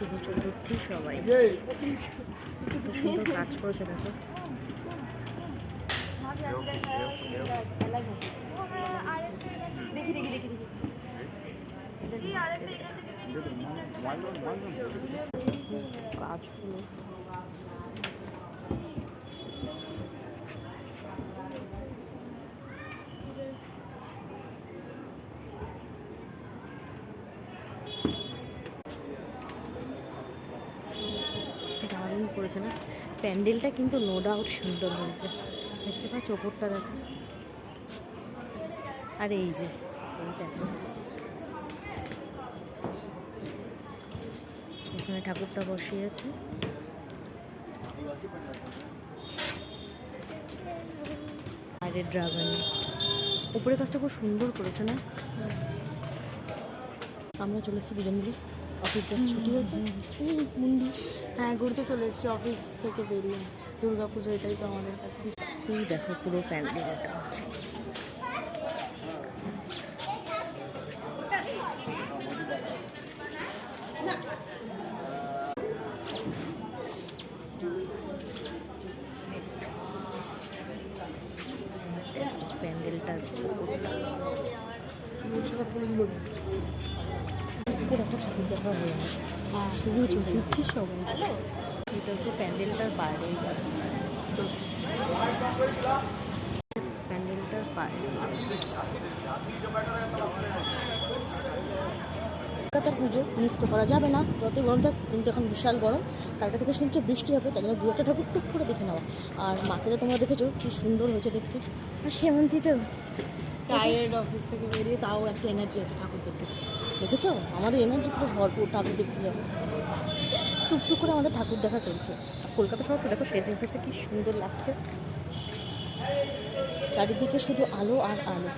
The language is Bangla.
শুভ চতুর্থী সবাই কত সুন্দর কাজ করেছে দেখো। কাজগুলো দারুণ করেছে না, প্যান্ডেলটা কিন্তু নো ডাউট সুন্দর হয়েছে। দেখতে পাচ্ছ ওপরটা দেখো, আর এই যে এই দেখো এখানে ঠাকুরটা বসিয়েছে। বাইরের ড্রাগন উপরের কাজটা খুব সুন্দর করেছে না। আমরা চলে এসেছি দুজন মিলে, অফিস জাস্ট ছুটি হয়েছে মুন্ডি। হ্যাঁ, ঘুরতে চলে এসেছি অফিস থেকে বেরিয়ে। দুর্গা পুজো এটাই তো আমাদের কাছে। এই দেখো পুরো প্যান্ডেলটা, প্যান্ডেলটার একটা ঠাকুর দেখা হয়ে গেছে। শুভ চতুর্থী সবাই। এটা হচ্ছে প্যান্ডেলটার বাইরে, প্যান্ডেলটার বাইরে কলকাতার পুজো মিস তো করা যাবে না, যতই গরম থাক, কিন্তু এখন বিশাল গরম। কালকে থেকে শুনছে বৃষ্টি হবে, তাই জন্য দু একটা ঠাকুর টুক করে দেখে নেওয়া। আর মাকে তো তোমরা দেখেছো কি সুন্দর হয়েছে দেখতে। আর সেমন্তীতেও টায়ার্ড অফিস থেকে বেরিয়ে তাও একটা এনার্জি আছে ঠাকুর দেখতে। দেখেছো আমাদের এনার্জি পুরো ভরপুর, ঠাকুর দেখতে যাবো। টুকটুক করে আমাদের ঠাকুর দেখা চলছে। আর কলকাতা শহরটা দেখো সেজে উঠেছে, কি সুন্দর লাগছে, চারিদিকে শুধু আলো আর আলো।